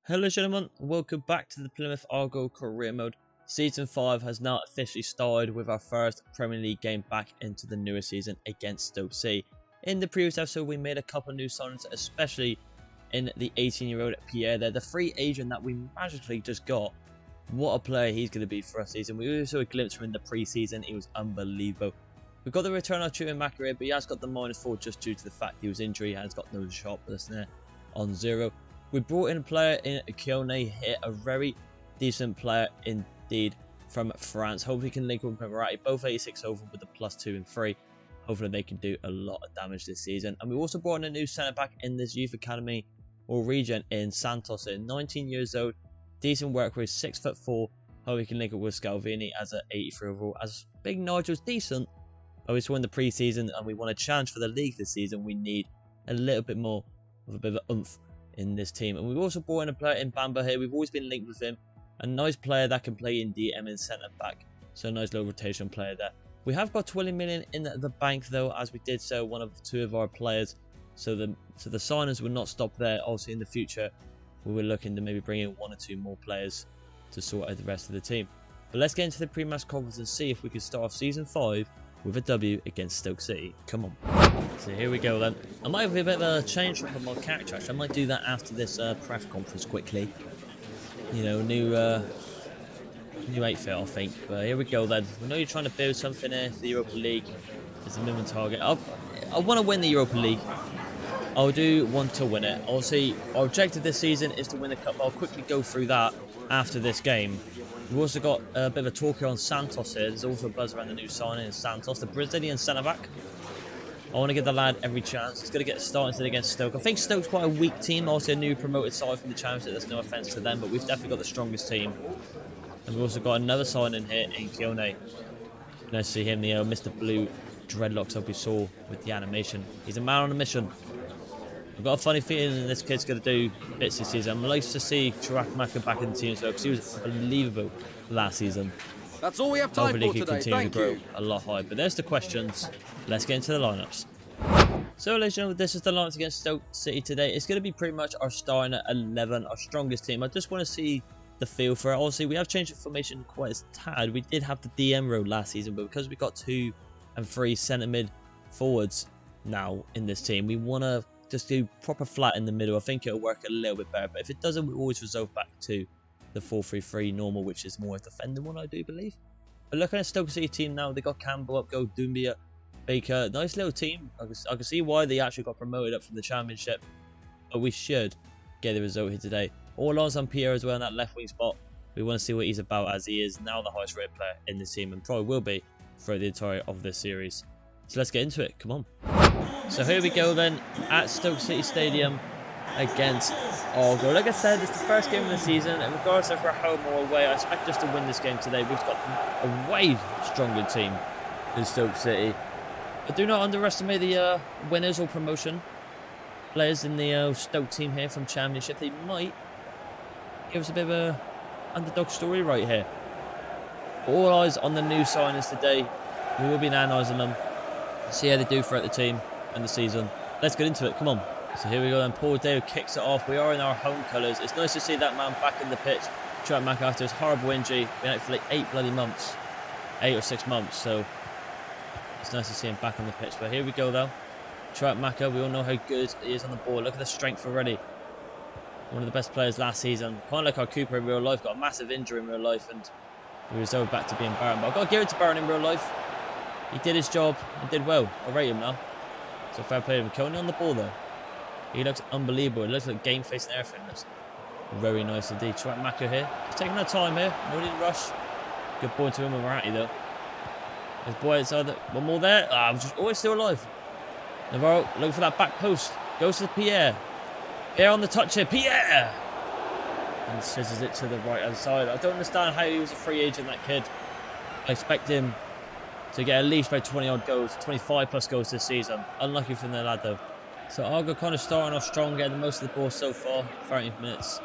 Hello gentlemen, welcome back to the Plymouth Argyle career mode. Season 5 has now officially started with our first Premier League game back into the newer season against Stoke City. In the previous episode we made a couple of new signings, especially in the 18-year-old Pierre there, the free agent that we magically just got. What a player he's going to be for us season. We also saw a glimpse from in the pre-season, he was unbelievable. We've got the return of Chewin-Macker here, but he has got the -4 just due to the fact he was injured and has got no sharpness there on 0. We brought in a player in Kione here, a very decent player indeed from France. Hopefully he can link with Plymouth, both 86 over with the +2 and 3. Hopefully they can do a lot of damage this season. And we also brought in a new centre back in this youth academy or region in Santos, 19 years old, decent work rate, 6'4". Hopefully he can link up with Scalvini as an 83 overall. As Big Nigel's decent, but we saw in the pre-season and we want a challenge for the league this season. We need a little bit more of a bit of oomph in this team. And we've also brought in a player in Bamba here. We've always been linked with him. A nice player that can play in DM and centre back. So a nice low rotation player there. We have got 20 million in the bank though, as we did sell two of our players. So the signings will not stop there. Also in the future, we were looking to maybe bring in 1 or 2 more players to sort out the rest of the team. But let's get into the pre-match conference and see if we can start off Season 5 with a W against Stoke City. Come on. So here we go then. I might have a bit of a change from my character actually. I might do that after this press conference quickly. You know, new outfit I think. But here we go then. We know you're trying to build something here for the Europa League. It's a minimum target. I want to win the Europa League. I do want to win it. Obviously, our objective this season is to win the cup. I'll quickly go through that after this game. We've also got a bit of a talk here on Santos here. There's also a buzz around the new signing in Santos, the Brazilian centre-back. I want to give the lad every chance. He's going to get started against Stoke. I think Stoke's quite a weak team. Also a new promoted side from the Championship. There's no offence to them, but we've definitely got the strongest team. And we've also got another signing here in Kione. Nice to see him, the Mr. Blue dreadlocks up we saw with the animation. He's a man on a mission. I've got a funny feeling this kid's going to do bits this season. I'm nice to see Chewin-Macker back in the team as well, because he was unbelievable last season. That's all we have time for today. Thank you. A lot higher. But there's the questions. Let's get into the lineups. So, ladies and gentlemen, this is the lineups against Stoke City today. It's going to be pretty much our starting at 11, our strongest team. I just want to see the feel for it. Obviously, we have changed the formation quite a tad. We did have the DM role last season, but because we got 2 and 3 centre mid forwards now in this team, we want to just do proper flat in the middle. I think it'll work a little bit better. But if it doesn't, we always result back to the 4-3-3 normal, which is more a defending one, I do believe. But looking at Stoke City team now, they got Campbell up, go Doumbia, Baker, nice little team. I can see why they actually got promoted up from the Championship, but we should get the result here today. All on Pierre as well in that left wing spot. We want to see what he's about, as he is now the highest rated player in this team and probably will be for the entirety of this series. So let's get into it. Come on. So here we go then at Stoke City Stadium against Argyle. Like I said, it's the first game of the season, and regardless if we're home or away, I expect us to win this game today. We've got a way stronger team than Stoke City. But do not underestimate the winners or promotion players in the Stoke team here from Championship. They might give us a bit of a underdog story right here. All eyes on the new signings today. We will be analysing them, see how they do throughout the team and the season. Let's get into it. Come on. So here we go then. Paul Dale kicks it off. We are in our home colours. It's nice to see that man back in the pitch. Chewin-Macker after his horrible injury. Been out for like 8 bloody months. 8 or 6 months. So it's nice to see him back on the pitch. But here we go though. Chewin-Macker, we all know how good he is on the ball. Look at the strength already. One of the best players last season. Kind of like our Cooper in real life. Got a massive injury in real life and we resolved back to being Barron. But I've got to give it to Barron in real life. He did his job and did well. I rate him now. So fair play to him. Coney on the ball though. He looks unbelievable. It looks like game face and everything. Looks very nice indeed. Chewin-Macker here. He's taking our time here. No need to rush. Good ball to him and Moratti though. His boy inside. One more there. I'm just always still alive. Navarro looking for that back post. Goes to Pierre. Pierre on the touch here. Pierre! And scissors it to the right hand side. I don't understand how he was a free agent, that kid. I expect him to get at least about 20 odd goals. 25 plus goals this season. Unlucky from the lad though. So Argo kind of starting off strong, getting most of the ball so far, 30 minutes.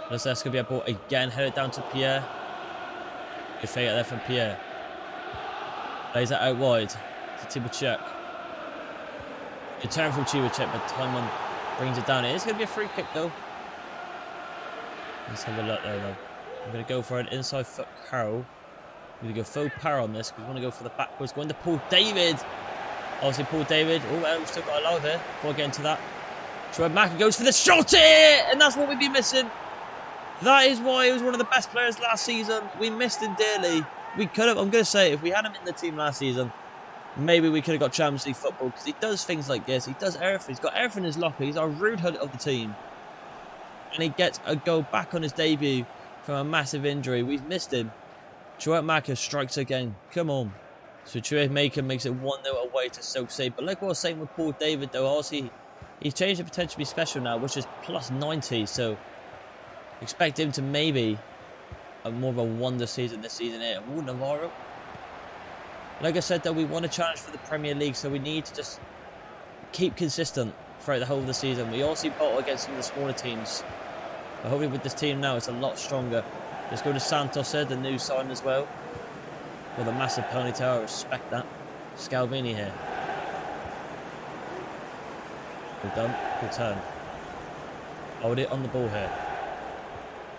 That's going to be a ball again, headed down to Pierre. Good fake out there from Pierre. Plays that out wide to Tibachek. Good turn from Tibachek, but Timon brings it down. It is going to be a free kick though. Let's have a look there, though. I'm going to go for an inside foot curl. I'm going to go full power on this because we want to go for the backwards. Going to Paul David. Obviously, Paul David. Oh, well, we've still got a lot here before I get into that. Troy Macker goes for the shot here, and that's what we'd be missing. That is why he was one of the best players last season. We missed him dearly. We could have, I'm going to say, if we had him in the team last season, maybe we could have got Champions League football because he does things like this. He does everything. He's got everything in his locker. He's our Rude Hood of the team. And he gets a goal back on his debut from a massive injury. We've missed him. Troy Macker strikes again. Come on. So Troy Maker makes it 1-0 away to Stoke City. But like what I was saying with Paul David, though, obviously, he's changed the potential to be special now, which is plus 90. So expect him to maybe have more of a wonder season this season here. Ooh, Navarro. Like I said, though, we want to challenge for the Premier League, so we need to just keep consistent throughout the whole of the season. We also battle against some of the smaller teams. But hopefully with this team now, it's a lot stronger. Let's go to Santos here, the new sign as well. With a massive ponytail, I respect that. Scalvini here. Well done, good turn. Hold it on the ball here.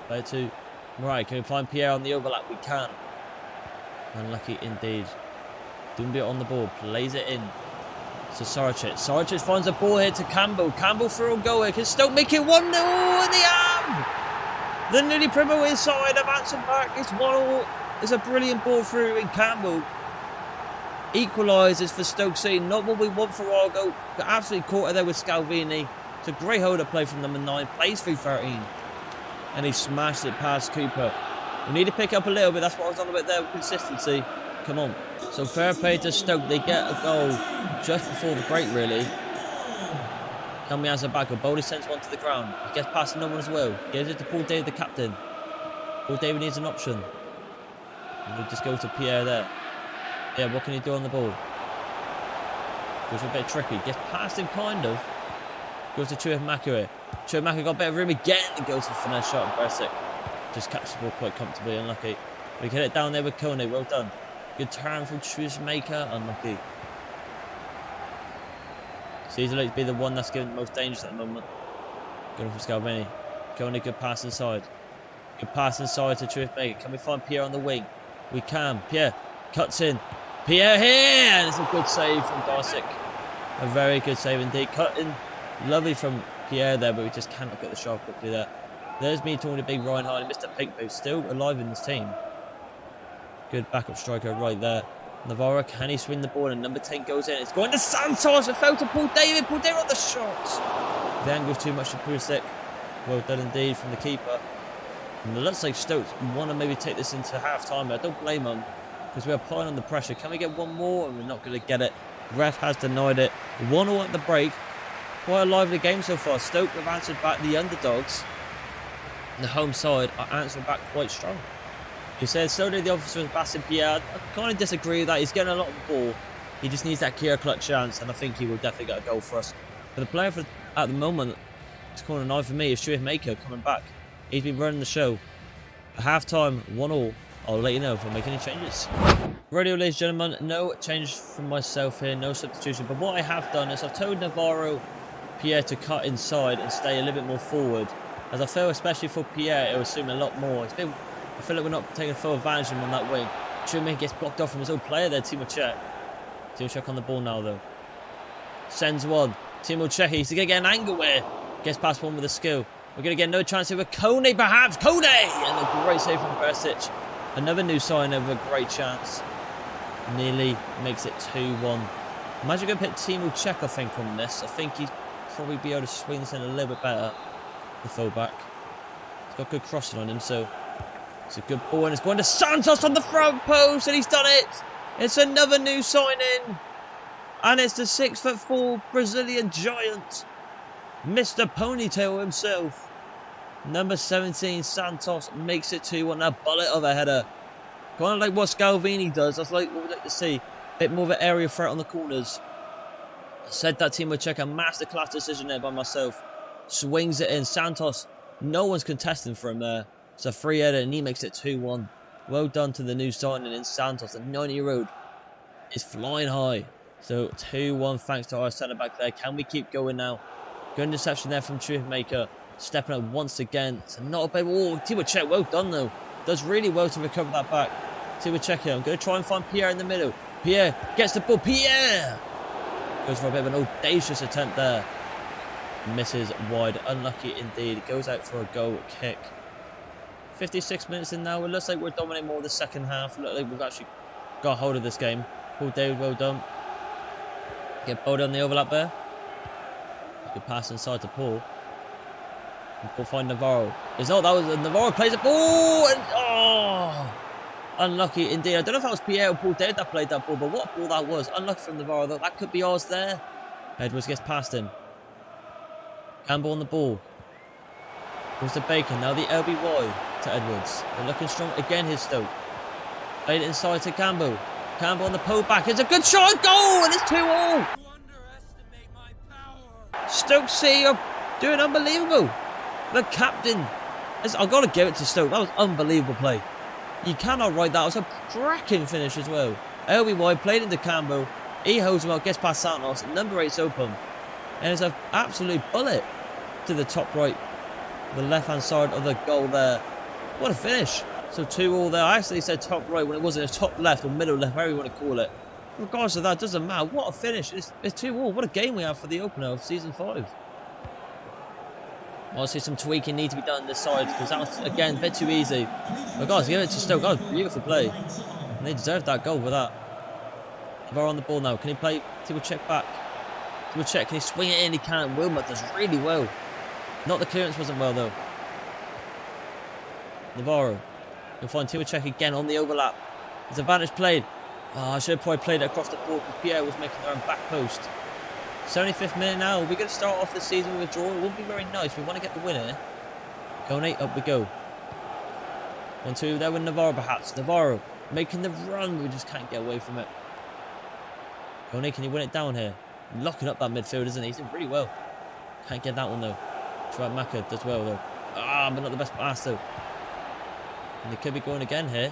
Play it to Right, can we find Pierre on the overlap? We can. Unlucky indeed. Doumbia on the ball, plays it in to Saricic. Saricic finds a ball here to Campbell. Campbell through a goal here. Can Stoke make it 1-0? And they have! The nearly Premier inside of Anson Park. It's 1-0. It's a brilliant ball through in Campbell. Equalises for Stoke City. Not what we want for Argyle. Got absolutely caught there with Scalvini. It's a great holder play from number 9. Plays through 13. And he smashed it past Cooper. We need to pick up a little bit. That's what I was on about there with consistency. Come on. So fair play to Stoke. They get a goal just before the break, really. Helmi has a back. Bowley sends one to the ground. He gets past another one as well. Gives it to Paul David, the captain. Paul David needs an option. And we just go to Pierre there. Yeah, what can he do on the ball? Goes a bit tricky. Gets past him, kind of. Goes to Chueh Makere. Chueh Makere got a bit of room again. And goes for the finesse shot. Bersic just catches the ball quite comfortably. Unlucky. We get it down there with Kone. Well done. Good turn from Chueh Makere. Unlucky. Seems like to be the one that's given the most dangerous at the moment. Going for Scalvini. Kone, good pass inside. Good pass inside to Chueh Makere. Can we find Pierre on the wing? We can. Pierre cuts in. Pierre here! And it's a good save from Darsic. A very good save indeed. Cut in. Lovely from Pierre there, but we just cannot get the shot quickly there. There's me talking to big Ryan Hardy. Mr. Pinkboot still alive in this team. Good backup striker right there. Navarro, can he swing the ball? And number 10 goes in. It's going to Santos. It fell to Paul David. Paul David on the shot. The angle's too much to Pulisic. Well done indeed from the keeper. And it looks like Stoke want to maybe take this into half-time. I don't blame them because we're applying on the pressure. Can we get one more? And we're not going to get it. Ref has denied it. 1-0 at the break. Quite a lively game so far. Stoke have answered back. The underdogs, the home side, are answering back quite strong. He said so did the officer with Bassin Pierre. I kind of disagree with that. He's getting a lot of the ball. He just needs that clear clutch chance, and I think he will definitely get a goal for us. But the player at the moment, it's corner 9 for me, is Chueh Makere coming back. He's been running the show. At half-time, 1-1. I'll let you know if I make any changes. Radio, ladies and gentlemen, no change from myself here, no substitution. But what I have done is I've told Navarro, Pierre to cut inside and stay a little bit more forward. As I feel, especially for Pierre, it will assume a lot more. I feel like we're not taking full advantage of him on that wing. Chueh Makere gets blocked off from his own player there, Timo Cech. Timo Cech on the ball now, though. Sends one. Timo Cech, he's going to get an angle where gets past one with a skill. We're going to get no chance here with Kone, perhaps. Kone! And a great save from Bersic. Another new sign of a great chance. Nearly makes it 2-1. Imagine going to put Timo Cech, I think, on this. I think he'd probably be able to swing this in a little bit better. The fullback. He's got good crossing on him, so it's a good ball. And it's going to Santos on the front post, and he's done it. It's another new signing. And it's the 6'4" Brazilian giant, Mr. Ponytail himself. Number 17, Santos, makes it 2-1. A bullet of a header. Kind of like what Scalvini does. That's like what we'd like to see. A bit more of an area threat on the corners. I said that Timo Cech, a masterclass decision there by myself. Swings it in. Santos, no one's contesting for him there. It's a free header and he makes it 2-1. Well done to the new signing in Santos. The 90-year-old is flying high. So 2-1 thanks to our centre-back there. Can we keep going now? Good interception there from Chueh Makere. Stepping up once again. It's not a bad. Oh, Tiwachek, well done though. Does really well to recover that back. Tiwachek here. I'm going to try and find Pierre in the middle. Pierre gets the ball. Pierre goes for a bit of an audacious attempt there. Misses wide. Unlucky indeed. Goes out for a goal kick. 56 minutes in now. It looks like we're dominating more the second half. It looks like we've actually got hold of this game. Paul David, well done. Get Bode on the overlap there. Good pass inside to Paul. And Paul find Navarro. It's not, that was Navarro plays it. Oh, and oh, unlucky indeed. I don't know if that was Pierre or Paul David that played that ball, but what ball that was. Unlucky from Navarro though. That could be ours there. Edwards gets past him. Campbell on the ball. Goes to Bacon. Now the LBY to Edwards. They're looking strong again. His Stoke. Played it inside to Campbell. Campbell on the pull back. It's a good shot. Goal! And it's 2-all. Stoke City are doing unbelievable. The captain. I've got to give it to Stoke. That was unbelievable play. You cannot write that. It was a cracking finish as well. LBY played into Campbell. He holds him up. Gets past Santos. Number 8's open. And it's an absolute bullet to the top right. The left-hand side of the goal there. What a finish. So 2-all there. I actually said top right when it wasn't. Top left or middle left, however you want to call it. Regardless of that, it doesn't matter. What a finish. It's 2-all. What a game we have for the opener of Season 5. Obviously, some tweaking needs to be done on this side because that was, again, a bit too easy. But guys, give it to Stoke. That was beautiful play. And they deserved that goal with that. Navarro on the ball now. Can he play? Tiwachek back. Tiwachek, can he swing it in? He can. Wilmot does really well. Not the clearance wasn't well though. Navarro. You'll find Tiwachek again on the overlap. His advantage played. Oh, I should have probably played it across the ball because Pierre was making their own back post. 75th minute now. We're going to start off the season with a draw. It won't be very nice. We want to get the winner. Konate, up we go. 1-2 there with Navarro perhaps. Navarro making the run. We just can't get away from it. Konate, can you win it down here? Locking up that midfield, isn't he? He's doing really well. Can't get that one though. Trout Maka does well though. Ah, but not the best pass though. And they could be going again here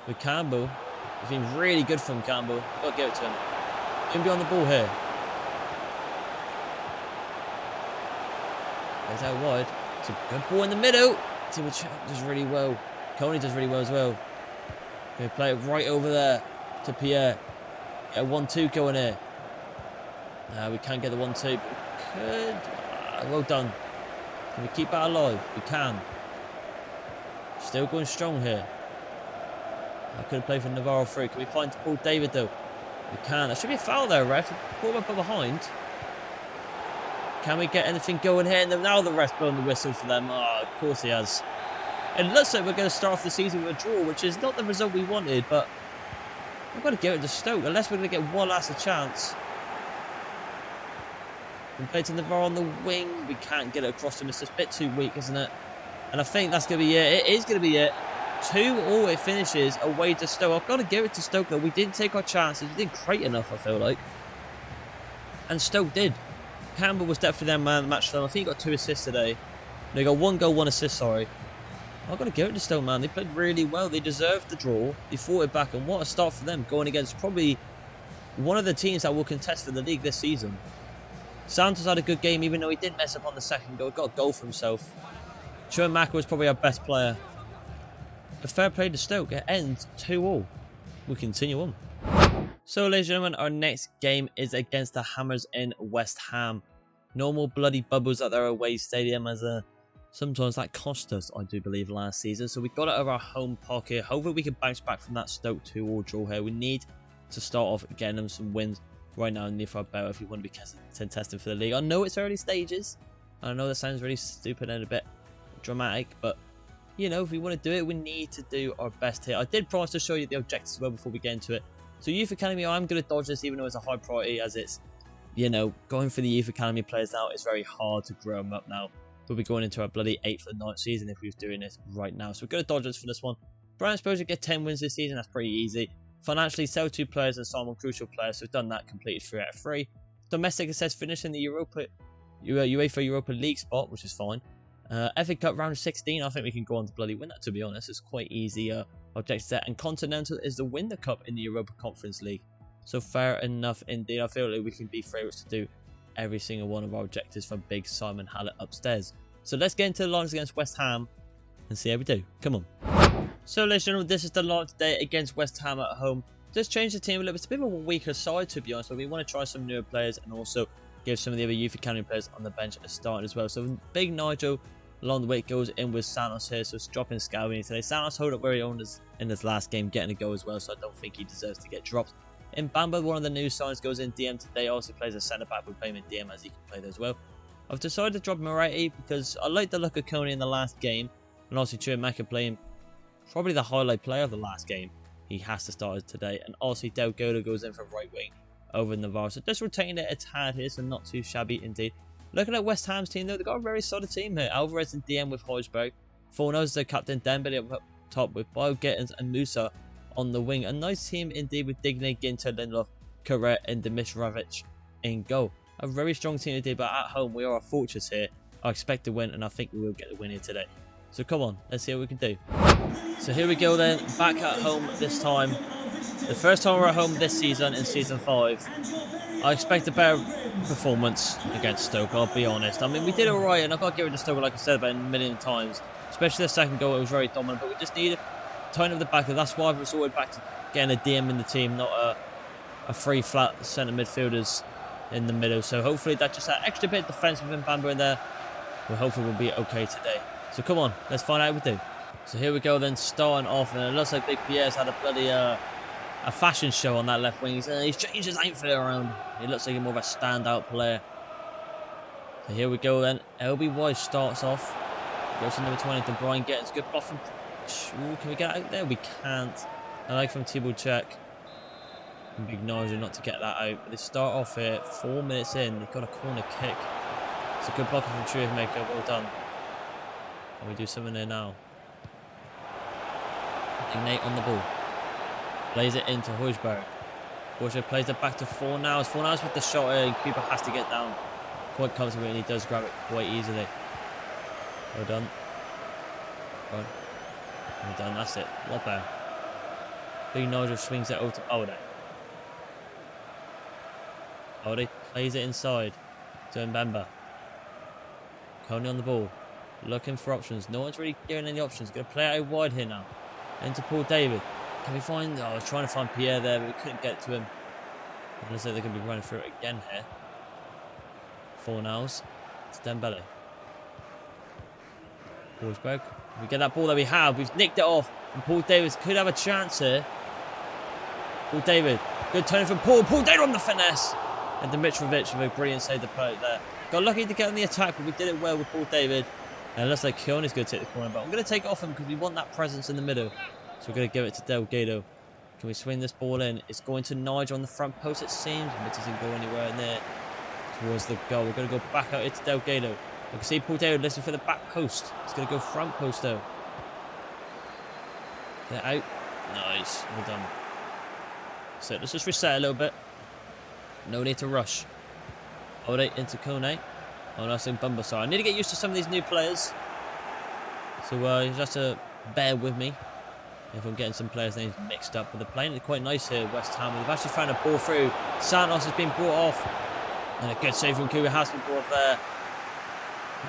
with Campbell. It's been really good from Campbell. Got to give it to him. He'll be on the ball here. There's out wide. It's a good ball in the middle. Tiwachek does really well. Coney does really well as well. They play it right over there to Pierre. Get a 1-2 going here. We can't get the 1-2. But we could. Well done. Can we keep that alive? We can. Still going strong here. I could have played for Navarro free. Can we find Paul David though? We can. There should be a foul there, ref. Pull up behind. Can we get anything going here? And now the ref's blowing the whistle for them. Oh, of course he has. It looks like we're going to start off the season with a draw, which is not the result we wanted, but we've got to give it to Stoke, unless we're going to get one last chance. We play to Navarro on the wing. We can't get it across him. It's just a bit too weak, isn't it? And I think that's going to be it. It is going to be it. 2-all it finishes away to Stoke. I've got to give it to Stoke though. We didn't take our chances. We didn't create enough, I feel like. And Stoke did. Campbell was definitely their man of the match. I think he got 2 assists today. They got 1 goal, 1 assist, sorry. I've got to give it to Stoke, man. They played really well. They deserved the draw. They fought it back. And what a start for them going against probably one of the teams that will contest for the league this season. Santos had a good game even though he did mess up on the second goal. He got a goal for himself. Trout Maka was probably our best player. A fair play to Stoke. It ends 2-all. We'll continue on. So, ladies and gentlemen, our next game is against the Hammers in West Ham. Normal bloody bubbles at their away stadium, as sometimes that cost us, I do believe, last season. So we got it out of our home pocket. Hopefully we can bounce back from that Stoke 2-all draw here. We need to start off getting them some wins right now underneath our belt if we want to be contesting for the league. I know it's early stages. I know that sounds really stupid and a bit dramatic, but you know, if we want to do it, we need to do our best here. I did promise to show you the objectives as well before we get into it. So Youth Academy, I'm going to dodge this even though it's a high priority, as it's, you know, going for the Youth Academy players now is very hard to grow them up now. We'll be going into our bloody 8th or 9th season if we was doing this right now. So we're going to dodge this for this one. Brand exposure, get 10 wins this season. That's pretty easy. Financially, sell 2 players and sign 1 crucial player. So we've done that, completed 3 out of 3. Domestic, it says finish in the UEFA Europa League spot, which is fine. FA Cup round of 16, I think we can go on to bloody win that, to be honest. It's quite easy objective set. And Continental is to win the Cup in the Europa Conference League. So fair enough indeed. I feel like we can be favourites to do every single one of our objectives for Big Simon Hallett upstairs. So let's get into the lines against West Ham and see how we do. Come on. So ladies and gentlemen, this is the line today against West Ham at home. Just change the team a little bit. It's a bit of a weaker side, to be honest, but we want to try some newer players and also give some of the other youth academy players on the bench a start as well. So big Nigel along the way goes in with Santos here, so it's dropping Scalvini today. Santos hold up where he owned us in this last game, getting a goal as well, so I don't think he deserves to get dropped. In Bamba, one of the new signs, goes in DM today, also plays a centre back. We play him in DM as he can play there as well. I've decided to drop Moretti because I like the look of Coney in the last game, and also Chuamaka playing probably the highlight player of the last game. He has to start it today, and also Delgado goes in for right wing over Navarro. So just retaining it a tad here, so not too shabby indeed. Looking at West Ham's team though, they've got a very solid team here. Alvarez in DM with Højbjerg. Fornals is their captain, Dembele up top with Bio Gittins and Musa on the wing. A nice team indeed with Digne, Ginter, Lindelof, Corret and Dimitrovic in goal. A very strong team indeed, but at home we are a fortress here. I expect to win, and I think we will get the win here today. So come on, let's see what we can do. So here we go then, back at home this time. The first time we're at home this season in Season 5. I expect a better performance against Stoke, I'll be honest. I mean, we did alright, and I've got to give it to Stoke, like I said about a million times. Especially the second goal, it was very dominant, but we just need to tighten up the back. That's why I've resorted back to getting a DM in the team, not a free flat centre midfielders in the middle. So hopefully that just that extra bit of defence within Bamba in there, well, hopefully we'll be okay today. So come on, let's find out how we do. So here we go then, starting off, and it looks like Big Pierre's had a bloody a fashion show on that left wing. He's changed his outfit around. He looks like more of a standout player. So here we go then. LBY starts off. Goes to number 20, De Bruyne gets good block from... Ooh, can we get out there? We can't. I like from Thibaut check. Big Nigel not to get that out. But they start off here, 4 minutes in. They've got a corner kick. It's a good block from Chuamaka. Well done. And we do something there now. Nate on the ball. Plays it into Højbjerg. Højbjerg plays it back to Fornals. Fornals with the shot here, and Cooper has to get down quite comfortably, and he does grab it quite easily. Well done. Well done, that's it. What better? Big Nigel swings it over to Ode. Ode plays it inside to Mbemba. Coney on the ball. Looking for options. No one's really giving any options. Going to play it out wide here now. Into Paul David. Can we find... Oh, I was trying to find Pierre there, but we couldn't get to him. It looks like they're going to be running through it again here. Fornals. It's Dembele. Højbjerg. We get that ball that we have. We've nicked it off. And Paul Davis could have a chance here. Paul David. Good turn from Paul. Paul David on the finesse. And Dimitrovic with a brilliant save to play there. Got lucky to get on the attack, but we did it well with Paul David. And it looks like Keone's going to take the corner, but I'm going to take it off him because we want that presence in the middle. So we're going to give it to Delgado. Can we swing this ball in? It's going to Nigel on the front post, it seems. But it doesn't go anywhere near towards the goal. We're going to go back out into Delgado. You can see Paul David listening for the back post. It's going to go front post though. Get it out. Nice. Well done. So let's just reset a little bit. No need to rush. Ode into Kone. Oh, that's in Bamba. So I need to get used to some of these new players. So you just have to bear with me if I'm getting some players' names mixed up. But they're playing it quite nice here, West Ham. They've actually found a ball through. Santos has been brought off. And a good save from Kuba has been brought off there.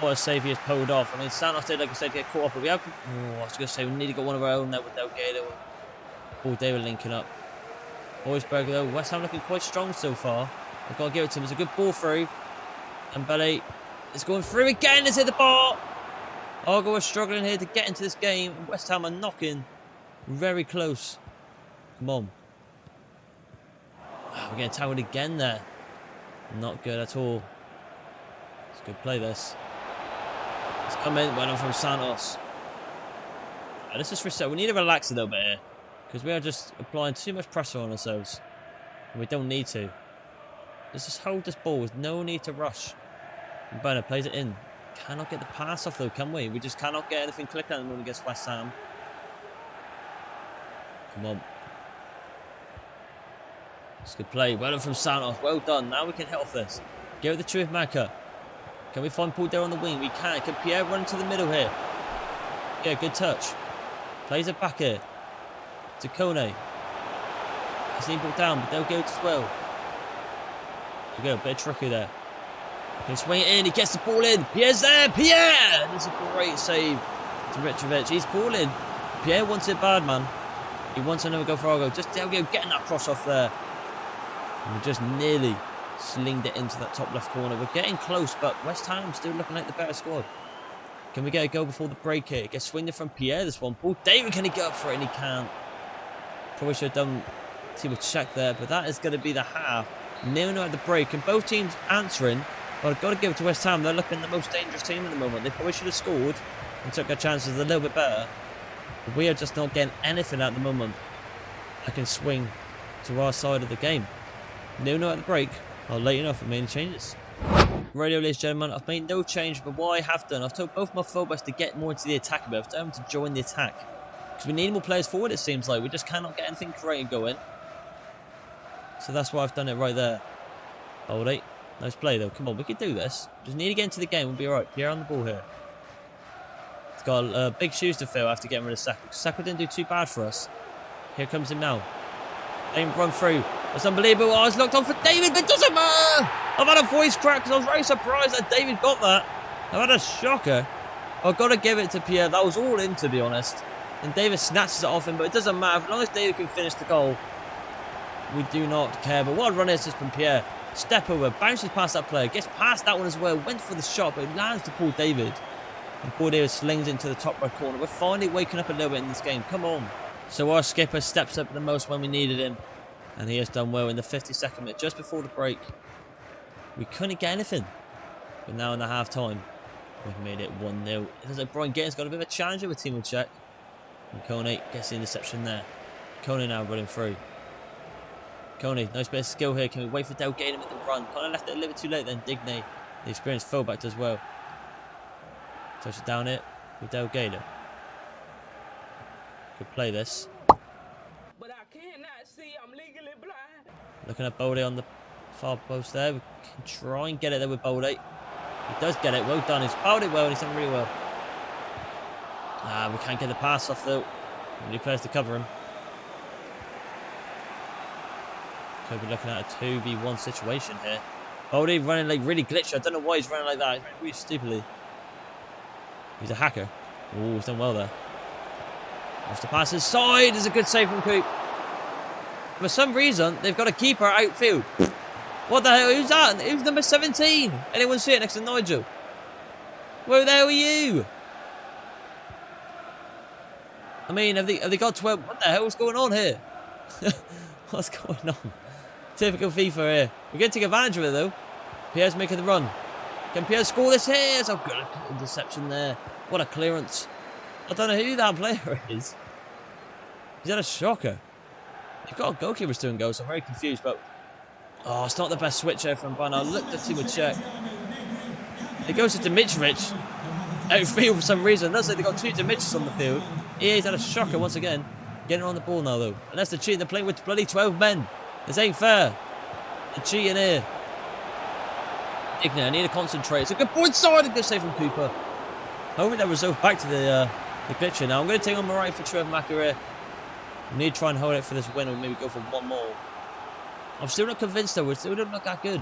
What a save he has pulled off. I mean, Santos did, like I said, get caught up. But we have... Oh, I was going to say, we need to get one of our own there with Delgado. Paul David linking up. Højbjerg, though. West Ham looking quite strong so far. I've got to give it to him. It's a good ball through. And Belly is going through again. It's hit the bar. Argyle are struggling here to get into this game. West Ham are knocking very close. Come on. We're getting tackled again there. Not good at all. It's a good play, this. It's come in. Well done from Santos. Let's just reset. We need to relax a little bit here. Because we are just applying too much pressure on ourselves. And we don't need to. Let's just hold this ball with no need to rush. And Bernard plays it in. Cannot get the pass off though, can we? We just cannot get anything clicking at the moment against West Ham. Come on. It's a good play. Well done from Santos. Well done. Now we can hit off this. Give it to Chuamaka. Can we find Paul there on the wing? We can. Can Pierre run to the middle here? Yeah, good touch. Plays it back here. To Kone. He's been brought down, but they'll go as well. There we go. A bit tricky there. He swing it in, he gets the ball in. Pierre's there, Pierre! That's a great save to Mitrovic. He's calling. Pierre wants it bad, man. He wants another go for Argyle. Just there we go, getting that cross off there. And we just nearly slinged it into that top left corner. We're getting close, but West Ham still looking like the better squad. Can we get a goal before the break here? It gets swinged from Pierre, this one. Paul David, can he go up for it? And he can't. Probably should have done a team of check there, but that is going to be the half. 0-0 at the break, and both teams answering. But I've got to give it to West Ham. They're looking the most dangerous team at the moment. They probably should have scored and took their chances a little bit better. But we are just not getting anything at the moment. I can swing to our side of the game. 0-0 at the break. I'll let you know if I've made any changes. Radio, ladies and gentlemen, I've made no change, but what I have done, I've told both my fullbacks to get more into the attack a bit. I've told them to join the attack. Because we need more players forward, it seems like. We just cannot get anything created going. So that's why I've done it right there. Hold it. Nice play though. Come on, we can do this. Just need to get into the game. We'll be alright. Pierre on the ball here. It's got big shoes to fill after getting rid of Saka. Saka didn't do too bad for us. Here comes him now. Let him run through. That's unbelievable. Oh, it's locked on for David, but it doesn't matter. I've had a voice crack because I was very surprised that David got that. I've had a shocker. I've got to give it to Pierre. That was all in, to be honest. And David snatches it off him, but it doesn't matter. As long as David can finish the goal, we do not care. But what a run is this from Pierre. Step over, bounces past that player, gets past that one as well, went for the shot, but it lands to Paul David. And Paul David slings into the top right corner. We're finally waking up a little bit in this game. Come on. So our skipper steps up the most when we needed him. And he has done well in the 52nd minute, just before the break. We couldn't get anything. But now in the half time, we've made it 1-0. It looks like Brian Gaines got a bit of a challenger with team of check. And Kone gets the interception there. Kone now running through. Kone, nice bit of skill here. Can we wait for Delgado at the run? Kind of left it a little bit too late then. Digne, the experienced fullback does well. Touch it down it with Delgado. Could play this. But I cannot see. I'm legally blind. Looking at Bolde on the far post there. We can try and get it there with Bolde. He does get it. Well done. He's fouled it well and he's done really well. We can't get the pass off though. New players to cover him. Could be looking at a 2v1 situation here. Bolde running like really glitchy. I don't know why he's running like that. He's running really stupidly. He's a hacker. Oh, he's done well there. Wants to pass inside. There's a good save from Coop. For some reason, they've got a keeper outfield. What the hell? Who's that? Who's number 17? Anyone see it next to Nigel? Where the hell are you? I mean, have they got 12? What the hell is going on here? What's going on? Typical FIFA here. We're going to take advantage of it though. Pierre's making the run. Can Pierre score this here? It's a good interception there. What a clearance. I don't know who that player is. He's had a shocker. You've got goalkeepers doing goals, so I'm very confused, but... Oh, it's not the best switch here from Bana. Look, the team would check. It goes to Dimitrovic. Outfield for some reason. Looks like they've got two Dimitrics on the field. He's had a shocker once again. Getting on the ball now, though. Unless they're cheating, they're playing with bloody 12 men. This ain't fair. They're cheating here. Digne, I need to concentrate. It's a good ball inside. A good save from Cooper. Hoping that resolved back to the glitcher now. I'm going to take on Morai for Trevor Macker. We need to try and hold it for this win or maybe go for one more. I'm still not convinced though. We still don't look that good.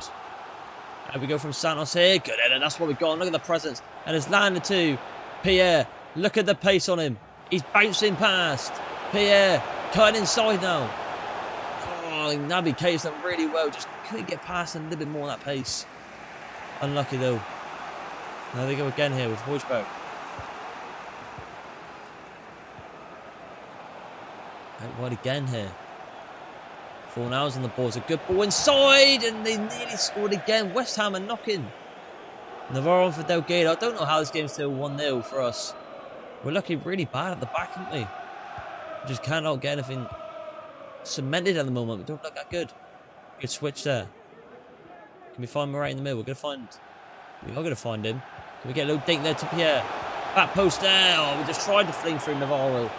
And we go from Santos here. Good header. That's what we've got. Look at the presence. And it's landed to Pierre. Look at the pace on him. He's bouncing past. Pierre cutting inside now. Oh, Naby Keita's done really well. Just couldn't get past him a little bit more on that pace. Unlucky though. Now they go again here with Hoiberg. Out wide again here. 4 hours on the ball. It's a good ball inside, and they nearly scored again. West Ham are knocking. Navarro on for Delgado. I don't know how this game's still 1-0 for us. We're looking really bad at the back, aren't we? We just cannot get anything cemented at the moment. We don't look that good. Good switch there. Can we find him right in the middle? We are going to find him. Can we get a little dink there to Pierre? Back post there. Oh, we just tried to fling through Navarro.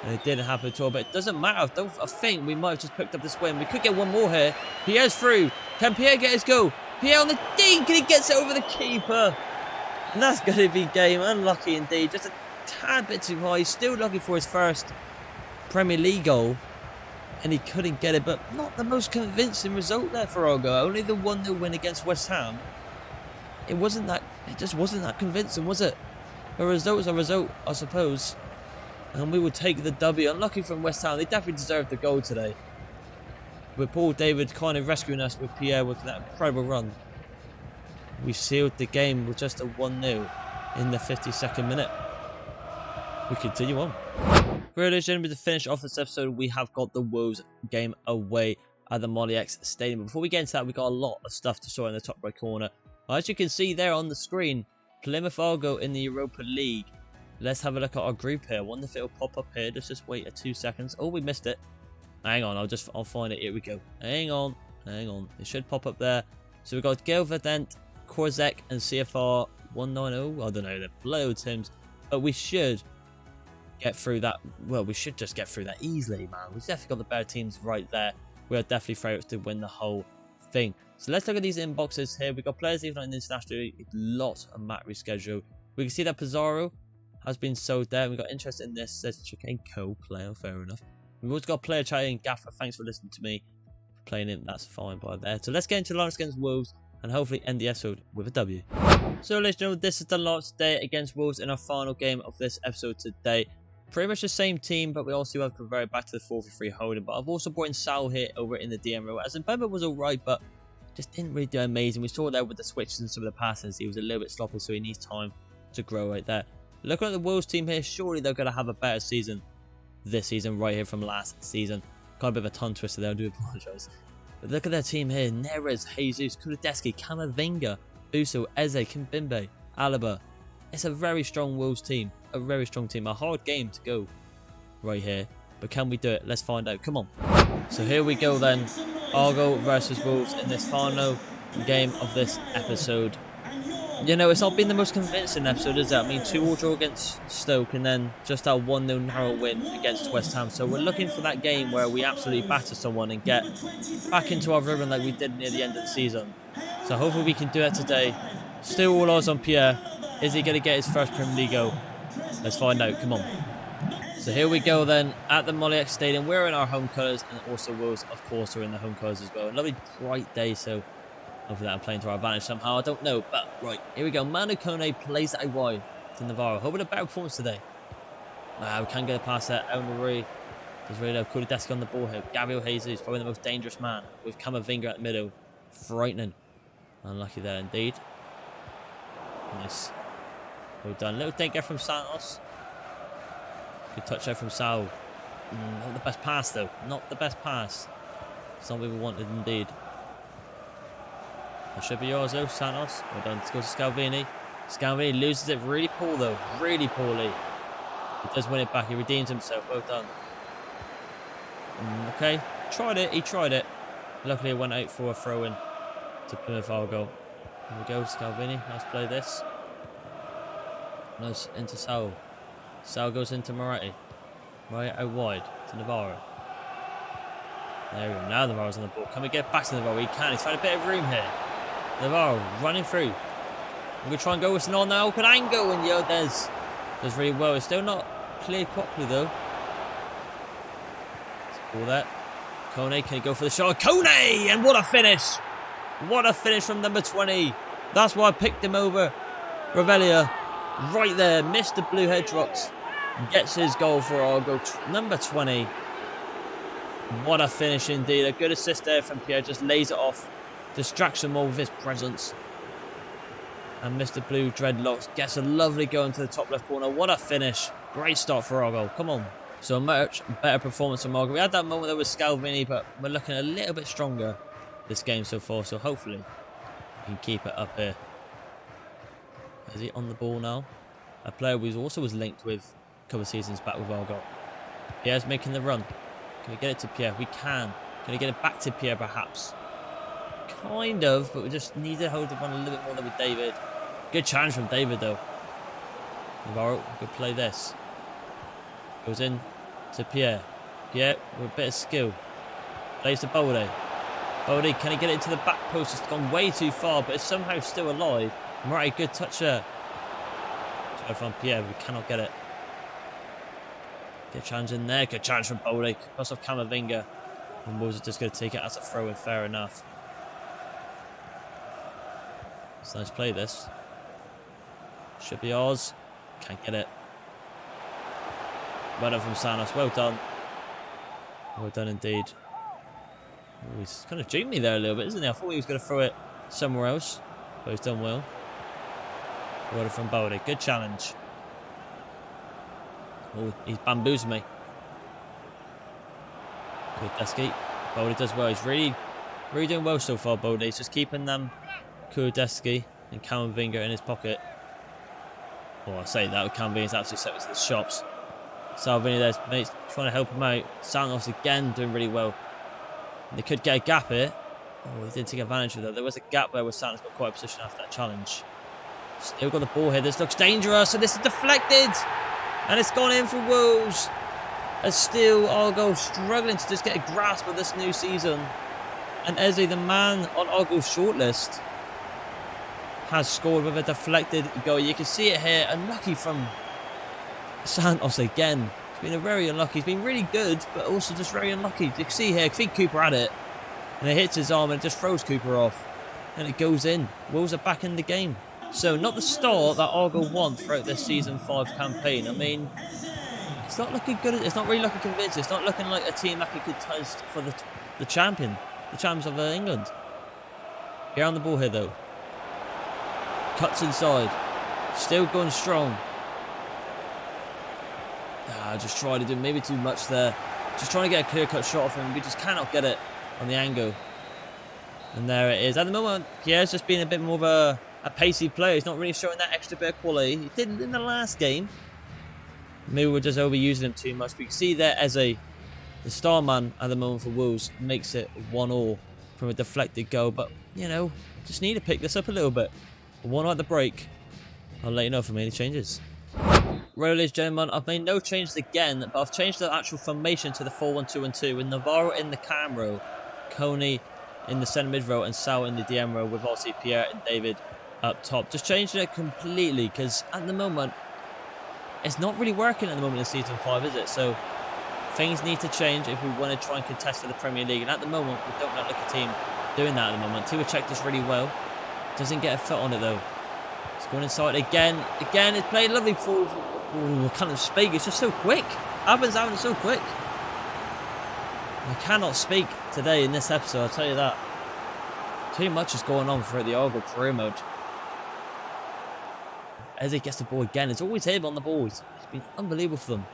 And it didn't happen at all, but it doesn't matter. I think we might have just picked up this win. We could get one more here. Pierre's through. Can Pierre get his goal? Pierre on the dink, and he gets it over the keeper. And that's going to be game. Unlucky indeed. Just a tad bit too high. He's still looking for his first Premier League goal. And he couldn't get it, but not the most convincing result there for Argyle. Only the 1-0 win against West Ham. it just wasn't that convincing, was it? A result is a result, I suppose. And we will take the W. Unlucky from West Ham. They definitely deserved the goal today. With Paul David kind of rescuing us with Pierre with that incredible run. We sealed the game with just a 1-0 in the 52nd minute. We continue on. Ladies and gentlemen, to finish off this episode, we have got the Wolves game away at the Molly-X Stadium. Before we get into that, we got a lot of stuff to sort in the top right corner. As you can see there on the screen, Plymouth Argyle in the Europa League. Let's have a look at our group here. I wonder if it'll pop up here. Let's just wait 2 seconds. Oh, we missed it. Hang on, I'll find it. Here we go. Hang on. It should pop up there. So we've got Gelverdent, Korzek, and CFR 190. I don't know, they're bloody teams. But we should get through that. Well, we should just get through that easily, man. We've definitely got the better teams right there. We are definitely favourites to win the whole thing. So let's look at these inboxes here. We've got players even on the international, a lot of match reschedule. We can see that Pizarro has been sold there. We've got interest in this. Says Chicane co-player, fair enough. We've also got a player chatting. Gaffer, thanks for listening to me. Playing in, that's fine by there. So let's get into the lineups against Wolves and hopefully end the episode with a W. So ladies and gentlemen, this is the last day against Wolves in our final game of this episode today. Pretty much the same team, but we also have converted back to the 4-3 holding. But I've also brought in Sal here over in the DM role. As in, Bemba was alright, but just didn't really do amazing. We saw there with the switches and some of the passes, he was a little bit sloppy, so he needs time to grow right there. Looking at the Wolves team here, surely they're going to have a better season this season right here from last season. Got a bit of a tongue twister there, I do apologise. But look at their team here. Neres, Jesus, Kulideski, Camavinga, Uso, Eze, Kimpembe, Alaba. It's a very strong Wolves team. A very strong team. A hard game to go right here. But can we do it? Let's find out. Come on. So here we go then. Argyle versus Wolves in this final game of this episode. You know, it's not been the most convincing episode, is it? I mean, 2-2 draw against Stoke and then just our 1-0 narrow win against West Ham. So we're looking for that game where we absolutely batter someone and get back into our rhythm like we did near the end of the season. So hopefully we can do it today. Still all eyes on Pierre. Is he going to get his first Premier League goal? Let's find out. Come on. So here we go then at the Molly-X Stadium. We're in our home colours and also Wolves, of course, are in the home colours as well. A lovely bright day, so hopefully that'll play into our advantage somehow. I don't know, but right, here we go. Manu Kone plays that wide to Navarro. Hoping a better performance today. We can get a pass there. El Nuri does really love Kulideski on the ball here. Gabriel Jesus, probably the most dangerous man with Camavinga at the middle. Frightening. Unlucky there indeed. Nice. Well done. Little dinker from Santos. Good touch there from Sal. Not the best pass though. Not the best pass. It's not what we wanted indeed. That should be yours though, Santos. Well done. It goes to Scalvini. Scalvini loses it really poor though. Really poorly. He does win it back. He redeems himself. Well done. Okay. Tried it. He tried it. Luckily it went out for a throw-in to Plymouth Argyle. Here we go. Scalvini. Nice play this. Nice into Sal. Sal goes into Moretti. Right out wide to Navarro. There we go. Now Navarro's on the ball. Can we get back to Navarro? He can. He's found a bit of room here. Navarro running through. We're going to try and go with it on now. Could and Yo does really well. It's still not cleared properly though. Let's pull that. Kone, can he go for the shot? Kone! And what a finish! What a finish from number 20. That's why I picked him over Revelia. Right there, missed the blue hedge rocks. Gets his goal for Argyle. Number 20. What a finish indeed. A good assist there from Pierre. Just lays it off. Distracts them all with his presence. And Mr. Blue Dreadlocks gets a lovely goal into the top left corner. What a finish. Great start for Argyle. Come on. So a much better performance from Argyle. We had that moment there with Scalvini, but we're looking a little bit stronger this game so far. So hopefully we can keep it up here. Is he on the ball now? A player who also was linked with a couple of seasons back with Argyle. Pierre's making the run. Can we get it to Pierre? We can. Can we get it back to Pierre perhaps? Kind of, but we just need to hold the one a little bit more than with David. Good challenge from David though. Navarro, good play this. Goes in to Pierre. Pierre with a bit of skill. Plays to Bolde. Bolde, can he get it into the back post? It's gone way too far, but it's somehow still alive. Right, good touch there. So from Pierre, we cannot get it. Good challenge in there. Good challenge from Bolde. Cross off Camavinga. And Wolves are just going to take it as a throw-in. Fair enough. It's a nice play, this. Should be ours. Can't get it. Well done from Sanos. Well done. Well done indeed. Ooh, he's kind of jigged me there a little bit, isn't he? I thought he was going to throw it somewhere else. But he's done well. Well done from Baldy. Good challenge. Oh, he's bamboozled me. Good Desky. Baldy does well. He's really doing well so far, Baldy. He's just keeping Kudeski and Camavinga in his pocket. Oh, I say that. Camavinga's absolutely set to the shops. Salvini there's mates trying to help him out. Santos again doing really well. They could get a gap here. Oh, he didn't take advantage of that. There was a gap there where Santos got quite a position after that challenge. Still got the ball here. This looks dangerous, and this is deflected. And it's gone in for Wolves. As still Argyle struggling to just get a grasp of this new season. And Eze, the man on Argyle's shortlist, has scored with a deflected goal. You can see it here. Unlucky from Santos again. He's been very unlucky. He's been really good, but also just very unlucky. You can see here, I think Cooper had it. And it hits his arm and it just throws Cooper off. And it goes in. Wolves are back in the game. So not the start that Argyle want throughout this Season 5 campaign. I mean, it's not looking good. It's not really looking convincing. It's not looking like a team that could contest for the champions of England. Get on the ball here though. Cuts inside. Still going strong. Just trying to do maybe too much there. Just trying to get a clear-cut shot off him. We just cannot get it on the angle. And there it is. At the moment, Pierre's just being a bit more of a pacey player. He's not really showing that extra bit of quality. He did in the last game. Maybe we're just overusing him too much. But you can see there Eze, the star man at the moment for Wolves, makes it 1-1 from a deflected goal. But, you know, just need to pick this up a little bit. 1 at the break. I'll let you know if I made any changes. Right, ladies and gentlemen, I've made no changes again, but I've changed the actual formation to the 4-1-2-1-2 with Navarro in the cam row, Coney in the centre mid row, and Sal in the DM row with obviously Pierre and David up top. Just changing it completely because at the moment, it's not really working at the moment in Season 5, is it? So things need to change if we want to try and contest for the Premier League. And at the moment, we don't look like a team doing that at the moment. Tiwachek does really well. Doesn't get a foot on it though. It's going inside again. Again, it's played lovely ball. Ooh, I can't speak. It's just so quick. Happens so quick. I cannot speak today in this episode, I'll tell you that. Too much is going on throughout the Argyle career mode. As he gets the ball again, it's always him on the ball. It's been unbelievable for them.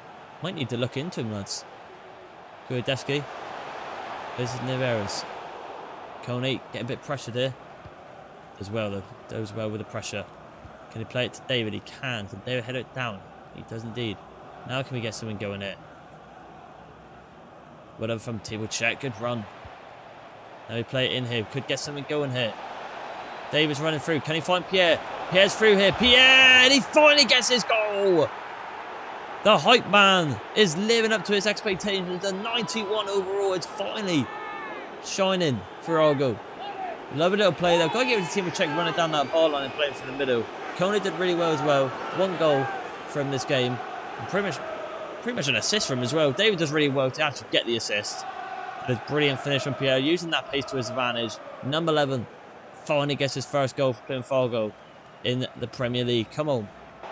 Might need to look into him, lads. Kudeski. This is Neveres. Coney getting a bit pressured here. As well, though. Does well with the pressure. Can he play it to David? He can. Can David head it down? He does indeed. Now can we get something going here? Well done from Tiwachek. Good run. Now we play it in here. Could get something going here. David's running through. Can he find Pierre? Pierre's through here. Pierre! And he finally gets his goal! The hype man is living up to his expectations. A 91 overall. It's finally shining for Argyle. Lovely little play though. Got to give it to Tiwachek running down that ball line and playing from the middle. Coney did really well as well. 1 goal from this game. And pretty much an assist from him as well. David does really well to actually get the assist. But a brilliant finish from Pierre, using that pace to his advantage. Number 11 finally gets his first goal for Plymouth Argyle in the Premier League. Come on.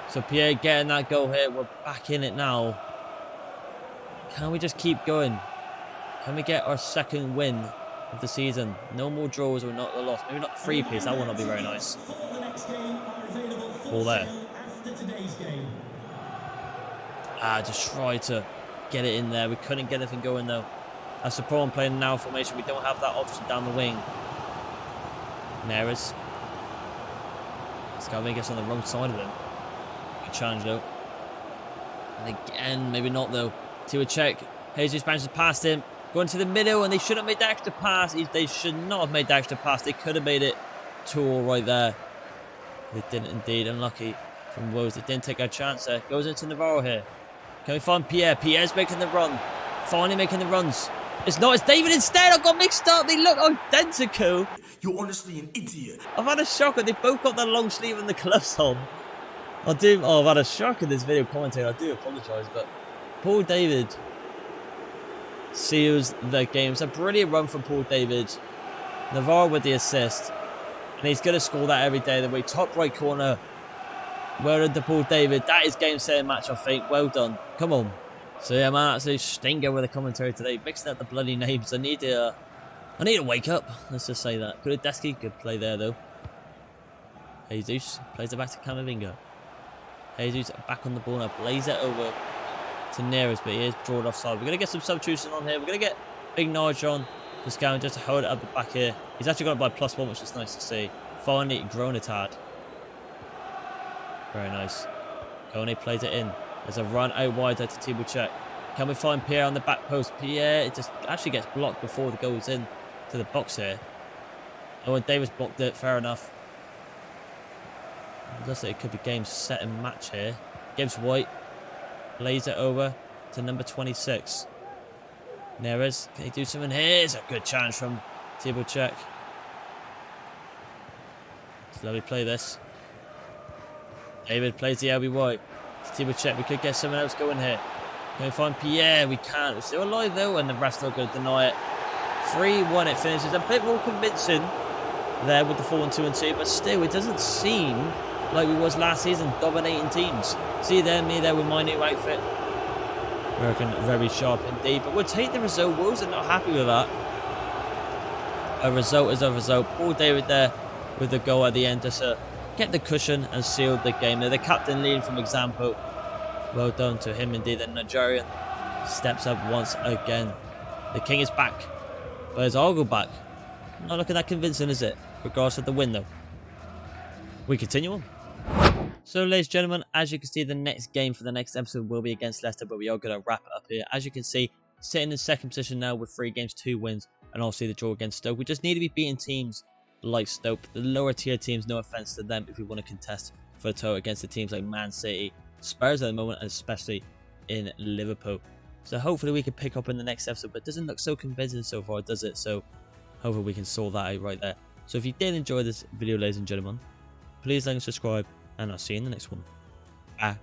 So Pierre getting that goal here. We're back in it now. Can we just keep going? Can we get our second win of the season? No more draws or not a loss. Maybe not 3-piece. That will not be very nice. Ball there. Just try to get it in there. We couldn't get anything going though. That's the problem playing now formation. We don't have that option down the wing. Neres. Scalvin gets on the wrong side of him. Good challenge though. And again, maybe not though. Tiwachek. Jesus bounces past him. Going to the middle, and they should have made the extra pass. They should not have made the extra pass. They could have made it 2-2 right there. They didn't indeed. Unlucky from Wolves. They didn't take a chance there. Goes into Navarro here. Can we find Pierre? Pierre's making the run. Finally making the runs. It's not. It's David instead. I got mixed up. They look identical. You're honestly an idiot. I've had a shocker. They've both got the long sleeve and the gloves on. I've had a shock in this video commentating. I do apologise, but Paul David seals the game. It's a brilliant run from Paul David. Navarro with the assist. And he's going to score that every day of the week. Top right corner. Well done to Paul David. That is game, set, and match, I think. Well done. Come on. So yeah, man, absolute stinker with the commentary today. Mixing up the bloody names. I need to wake up. Let's just say that. Kulideski, good play there though. Jesus plays it back to Camavinga. Jesus back on the ball now. Plays it over to Neres, but he is drawn offside. We're going to get some substitution on here. We're going to get Big Nige on for Scout just to hold it up the back here. He's actually got it by +1, which is nice to see. Finally grown a tad. Very nice. Kone plays it in. There's a run out wide there to Thibaut Check. Can we find Pierre on the back post? Pierre, it just actually gets blocked before it goes in to the box here. Oh, and Davis blocked it. Fair enough. It looks like it could be game, set, and match here. Gibbs White lays it over to number 26. Neres, can he do something here? It's a good chance from Thibaut Check. Let's let me play this. David plays the LB White. Thibaut Check, we could get someone else going here. Can we find Pierre? We can't. We're still alive though, and the ref's not going to deny it. 3-1 it finishes. A bit more convincing there with the 4-2-2, but still it doesn't seem like we was last season, dominating teams. See there, me there with my new outfit. Working very sharp indeed, but we'll take the result. Wolves are not happy with that. A result is a result. Paul David there with the goal at the end just to get the cushion and seal the game. There, the captain leading from example. Well done to him indeed. The Nigerian steps up once again. The king is back. But is Argyle back? Not looking that convincing, is it? Regardless of the win though. We continue on. So, ladies and gentlemen, as you can see, the next game for the next episode will be against Leicester, but we are going to wrap it up here. As you can see, sitting in second position now with 3 games, 2 wins, and obviously the draw against Stoke. We just need to be beating teams like Stoke, the lower tier teams, no offence to them, if we want to contest for the title against the teams like Man City, Spurs at the moment, and especially in Liverpool. So hopefully we can pick up in the next episode, but it doesn't look so convincing so far, does it? So hopefully we can sort that out right there. So if you did enjoy this video, ladies and gentlemen, please like and subscribe, and I'll see you in the next one. Bye.